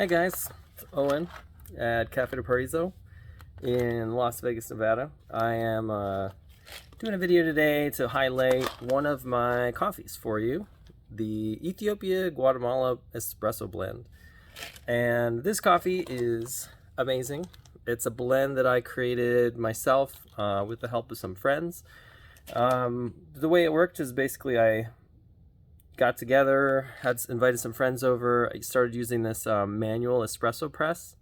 Hey guys, it's Owen at Café Paraíso in Las Vegas, Nevada. I am doing a video today to highlight one of my coffees for you, the Ethiopia Guatemala Espresso blend. And this coffee is amazing. It's a blend that I created myself with the help of some friends. The way it worked is basically I got together, had invited some friends over. I started using this manual espresso press,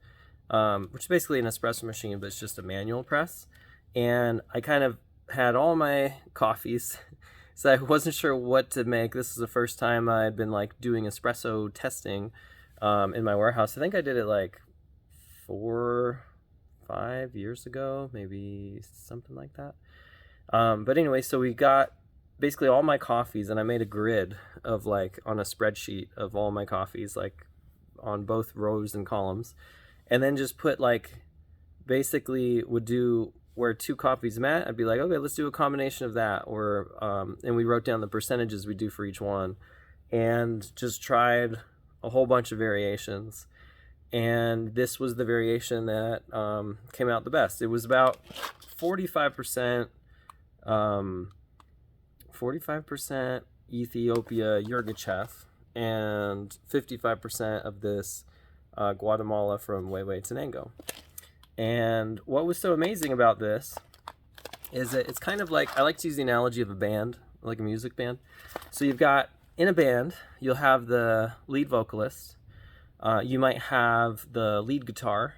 which is basically an espresso machine, but it's just a manual press. And I kind of had all my coffees, so I wasn't sure what to make. This is the first time I'd been like doing espresso testing in my warehouse. I think I did it like 4-5 years ago, maybe something like that. But anyway, so we got basically all my coffees, and I made a grid of like on a spreadsheet of all my coffees, like on both rows and columns, and then just put like basically would do where two coffees met. I'd be like, okay, let's do a combination of that, or and we wrote down the percentages we do for each one, and just tried a whole bunch of variations. And this was the variation that came out the best. It was about 45%. 45% Ethiopia Yirgacheffe and 55% of this Guatemala from Tenango. And what was so amazing about this is that it's kind of like, I like to use the analogy of a band, like a music band. So you've got, in a band, you'll have the lead vocalist, you might have the lead guitar,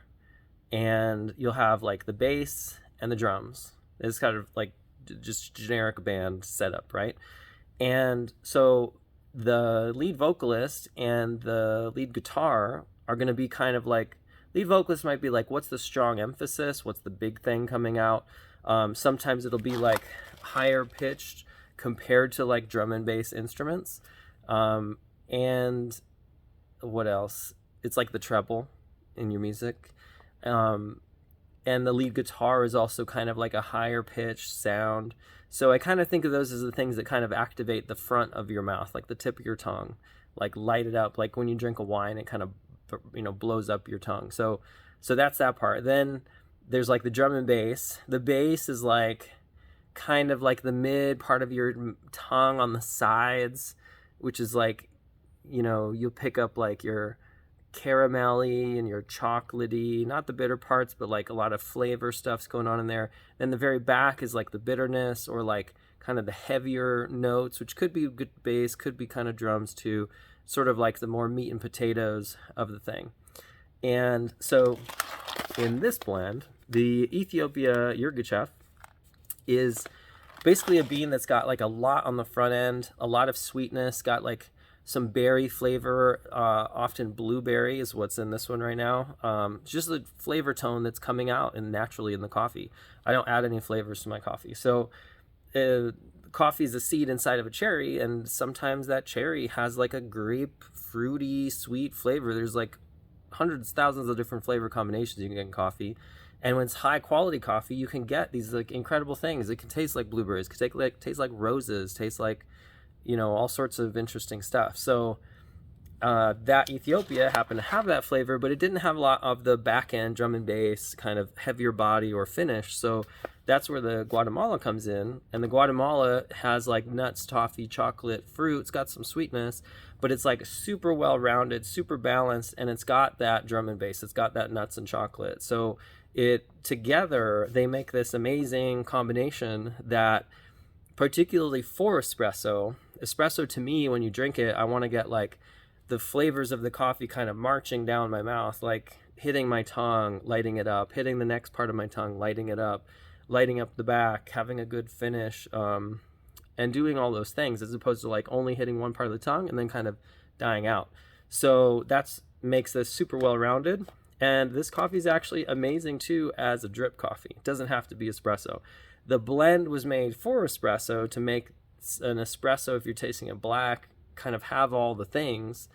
and you'll have like the bass and the drums. It's kind of like just generic band setup, right? And so the lead vocalist and the lead guitar are going to be kind of like, lead vocalist might be like, what's the strong emphasis? What's the big thing coming out? Sometimes it'll be like higher pitched compared to like drum and bass instruments. And what else? It's like the treble in your music. And the lead guitar is also kind of like a higher pitched sound. So I kind of think of those as the things that kind of activate the front of your mouth, like the tip of your tongue, like light it up. Like when you drink a wine, it kind of, blows up your tongue. So that's that part. Then there's like the drum and bass. The bass is like kind of like the mid part of your tongue on the sides, which is like, you'll pick up like your caramelly and your chocolatey, not the bitter parts, but like a lot of flavor stuff's going on in there. Then the very back is like the bitterness, or like kind of the heavier notes, which could be good bass, could be kind of drums too, sort of like the more meat and potatoes of the thing. And so in this blend, the Ethiopia Yirgacheffe is basically a bean that's got like a lot on the front end, a lot of sweetness, got like some berry flavor, often blueberry is what's in this one right now. Just the flavor tone that's coming out and naturally in the coffee. I don't add any flavors to my coffee. So coffee is a seed inside of a cherry, and sometimes that cherry has like a grape, fruity, sweet flavor. There's like hundreds, thousands of different flavor combinations you can get in coffee. And when it's high quality coffee, you can get these like incredible things. It can taste like blueberries, it can taste like roses, taste like all sorts of interesting stuff. So that Ethiopia happened to have that flavor, but it didn't have a lot of the back end drum and bass kind of heavier body or finish. So that's where the Guatemala comes in. And the Guatemala has like nuts, toffee, chocolate, fruit. It's got some sweetness, but it's like super well-rounded, super balanced, and it's got that drum and bass. It's got that nuts and chocolate. So together they make this amazing combination that, particularly for espresso to me, when you drink it, I want to get like the flavors of the coffee kind of marching down my mouth, like hitting my tongue, lighting it up, hitting the next part of my tongue, lighting it up, lighting up the back, having a good finish, and doing all those things, as opposed to like only hitting one part of the tongue and then kind of dying out. So that's makes this super well-rounded. And this coffee is actually amazing too as a drip coffee. It doesn't have to be espresso. The blend was made for espresso to make an espresso, if you're tasting it black, kind of have all the things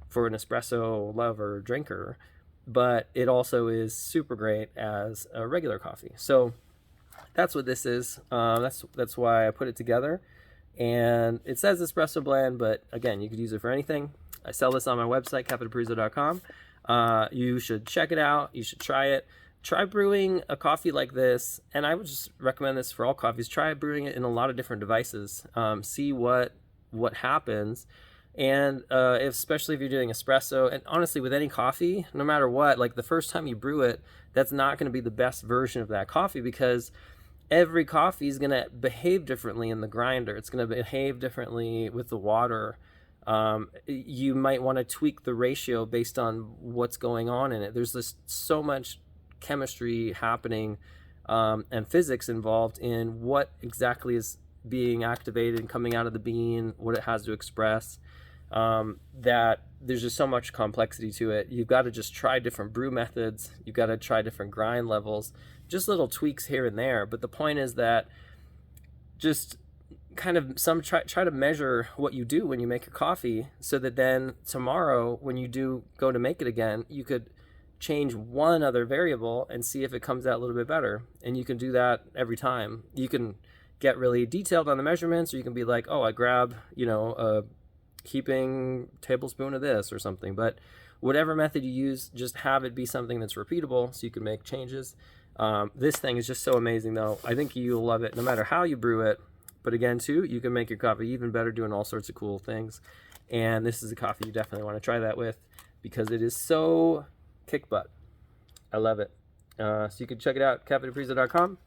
for an espresso lover drinker, but it also is super great as a regular coffee. So that's what this is. That's why I put it together. And it says espresso blend, but again, you could use it for anything. I sell this on my website, cafetaparizo.com. You should check it out. You should try it. Try brewing a coffee like this, and I would just recommend this for all coffees. Try brewing it in a lot of different devices. See what happens. And especially if you're doing espresso, and honestly with any coffee, no matter what, like the first time you brew it, that's not going to be the best version of that coffee, because every coffee is going to behave differently in the grinder. It's going to behave differently with the water. You might want to tweak the ratio based on what's going on in it. There's so much chemistry happening and physics involved in what exactly is being activated and coming out of the bean, what it has to express, that there's just so much complexity to it. You've got to just try different brew methods. You've got to try different grind levels, just little tweaks here and there. But the point is that just kind of try to measure what you do when you make your coffee, so that then tomorrow when you do go to make it again, you could change one other variable and see if it comes out a little bit better. And you can do that every time. You can get really detailed on the measurements, or you can be like, oh, I grab, a heaping tablespoon of this or something. But whatever method you use, just have it be something that's repeatable so you can make changes. This thing is just so amazing, though. I think you'll love it no matter how you brew it. But again, too, you can make your coffee even better doing all sorts of cool things. And this is a coffee you definitely want to try that with, because it is so kick butt. I love it. So you can check it out, cafedeprisa.com.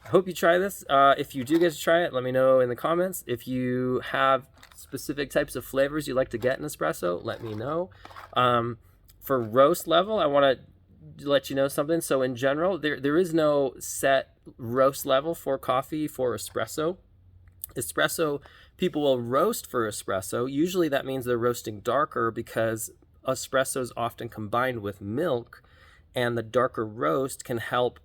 I hope you try this. If you do get to try it, let me know in the comments. If you have specific types of flavors you'd like to get in espresso, let me know. For roast level, I want to let you know something. So in general, there is no set roast level for coffee for espresso. Espresso, people will roast for espresso. Usually that means they're roasting darker, because espresso is often combined with milk, and the darker roast can help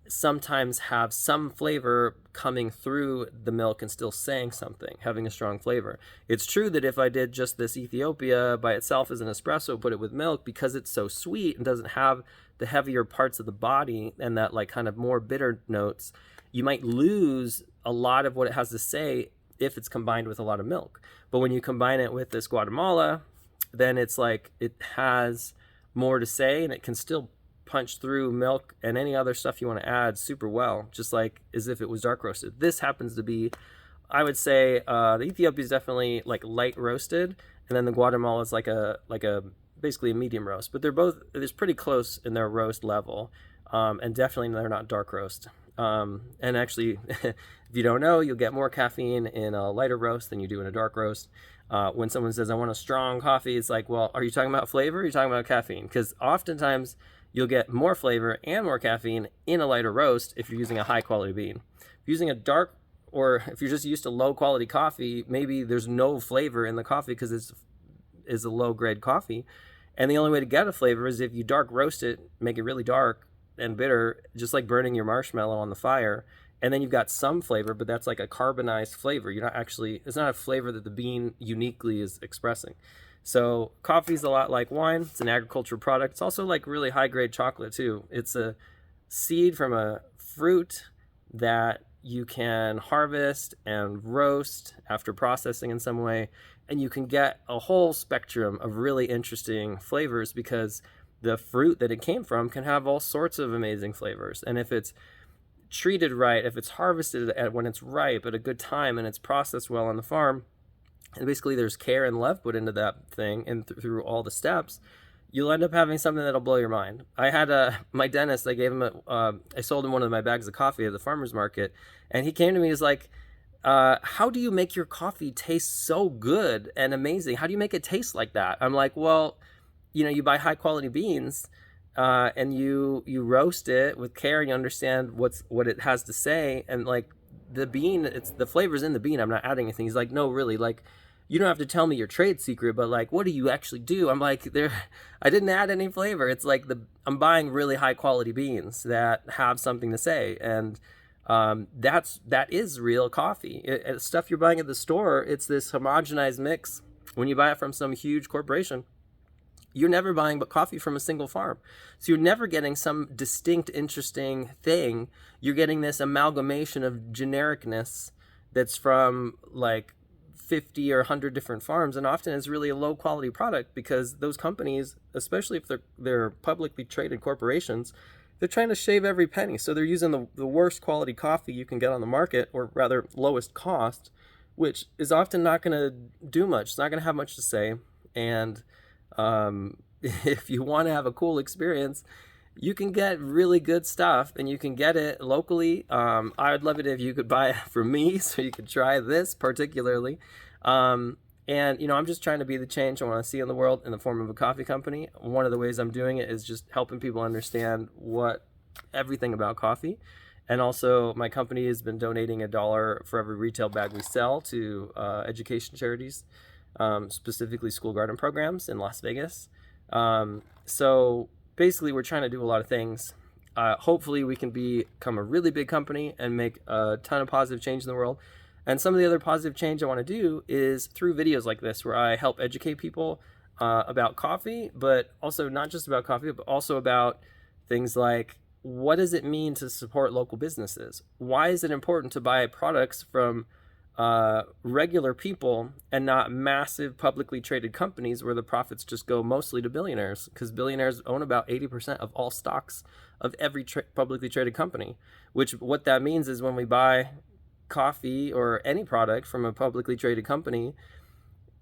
sometimes have some flavor coming through the milk and still saying something, having a strong flavor. It's true that if I did just this Ethiopia by itself as an espresso, put it with milk, because it's so sweet and doesn't have the heavier parts of the body and that like kind of more bitter notes, you might lose a lot of what it has to say if it's combined with a lot of milk. But when you combine it with this Guatemala, then it's like it has more to say, and it can still punch through milk and any other stuff you want to add super well, just like as if it was dark roasted. This happens to be, I would say, the Ethiopia is definitely like light roasted, and then the Guatemala is like a basically a medium roast. But it's pretty close in their roast level, and definitely they're not dark roast. And actually, if you don't know, you'll get more caffeine in a lighter roast than you do in a dark roast. When someone says, I want a strong coffee, it's like, well, are you talking about flavor, or are you talking about caffeine? Because oftentimes you'll get more flavor and more caffeine in a lighter roast if you're using a high quality bean. If you're using a dark, or if you're just used to low quality coffee, maybe there's no flavor in the coffee because it's a low grade coffee. And the only way to get a flavor is if you dark roast it, make it really dark and bitter, just like burning your marshmallow on the fire. And then you've got some flavor, but that's like a carbonized flavor. It's not a flavor that the bean uniquely is expressing. So coffee's a lot like wine. It's an agricultural product. It's also like really high grade chocolate too. It's a seed from a fruit that you can harvest and roast after processing in some way. And you can get a whole spectrum of really interesting flavors, because the fruit that it came from can have all sorts of amazing flavors. And if it's treated right, if it's harvested when it's ripe at a good time and it's processed well on the farm, and basically there's care and love put into that thing, and through all the steps, you'll end up having something that'll blow your mind. I had my dentist, I gave him I sold him one of my bags of coffee at the farmer's market, and he came to me, he's like, how do you make your coffee taste so good and amazing? How do you make it taste like that? I'm like, well, you buy high quality beans, and you roast it with care, and you understand what it has to say, and like the bean, it's the flavors in the bean. I'm not adding anything. He's like, no, really, like, you don't have to tell me your trade secret, but like, what do you actually do? I'm like, I didn't add any flavor. It's like I'm buying really high quality beans that have something to say, and that is real coffee. Stuff you're buying at the store, it's this homogenized mix. When you buy it from some huge corporation, you're never buying but coffee from a single farm. So you're never getting some distinct, interesting thing. You're getting this amalgamation of genericness that's from like 50 or 100 different farms, and often it's really a low quality product because those companies, especially if they're publicly traded corporations, they're trying to shave every penny. So they're using the worst quality coffee you can get on the market, or rather lowest cost, which is often not going to do much. It's not going to have much to say. And if you want to have a cool experience, you can get really good stuff, and you can get it locally. I would love it if you could buy it from me so you could try this particularly. And, I'm just trying to be the change I want to see in the world in the form of a coffee company. One of the ways I'm doing it is just helping people understand everything about coffee. And also, my company has been donating $1 for every retail bag we sell to education charities, specifically school garden programs in Las Vegas. So basically, we're trying to do a lot of things. Hopefully, we can become a really big company and make a ton of positive change in the world. And some of the other positive change I want to do is through videos like this, where I help educate people about coffee, but also not just about coffee, but also about things like, what does it mean to support local businesses? Why is it important to buy products from regular people and not massive publicly traded companies where the profits just go mostly to billionaires? Because billionaires own about 80% of all stocks of every publicly traded company, which what that means is when we buy coffee or any product from a publicly traded company,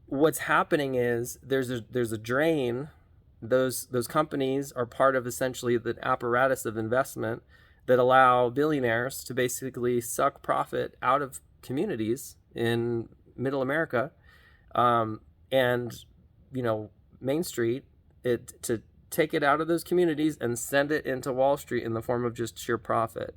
what's happening is there's a drain. Those companies are part of essentially the apparatus of investment that allow billionaires to basically suck profit out of communities in middle America, and Main Street, to take it out of those communities and send it into Wall Street in the form of just sheer profit.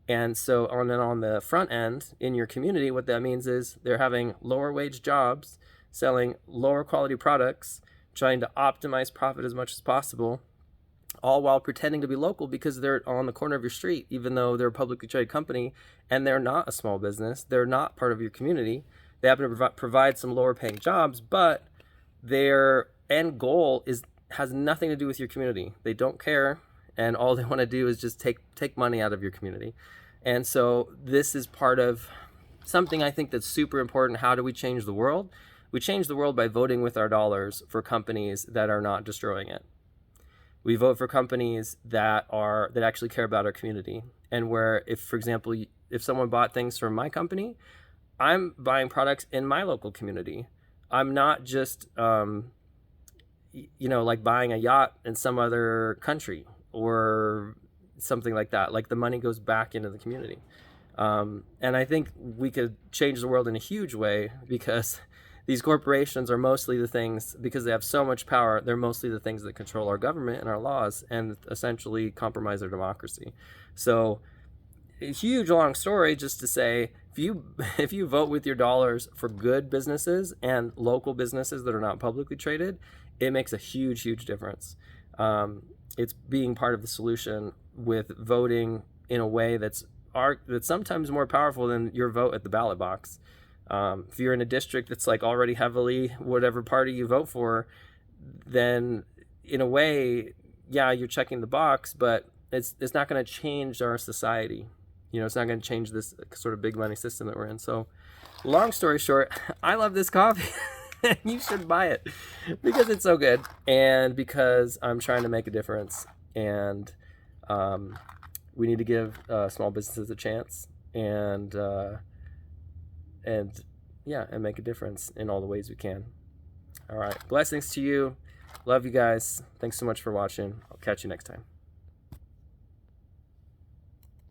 And so on the front end in your community, what that means is they're having lower wage jobs, selling lower quality products, trying to optimize profit as much as possible, all while pretending to be local because they're on the corner of your street, even though they're a publicly traded company and they're not a small business. They're not part of your community. They happen to provide some lower paying jobs, but their end goal has nothing to do with your community. They don't care, and all they want to do is just take money out of your community. And so this is part of something I think that's super important. How do we change the world? We change the world by voting with our dollars for companies that are not destroying it. We vote for companies that actually care about our community, and where, if, for example, if someone bought things from my company, I'm buying products in my local community. I'm not just, like buying a yacht in some other country or something like that. Like, the money goes back into the community. And I think we could change the world in a huge way, because these corporations are mostly the things, because they have so much power, they're mostly the things that control our government and our laws and essentially compromise our democracy. So a huge long story just to say, if you vote with your dollars for good businesses and local businesses that are not publicly traded, it makes a huge difference. It's being part of the solution with voting in a way that's sometimes more powerful than your vote at the ballot box. If you're in a district that's like already heavily whatever party you vote for, then in a way, yeah, you're checking the box, but it's not going to change our society. It's not going to change this sort of big money system that we're in. So, long story short, I love this coffee. You should buy it because it's so good, and because I'm trying to make a difference, and we need to give small businesses a chance, and make a difference in all the ways we can. All right, blessings to you. Love you guys. Thanks so much for watching. I'll catch you next time.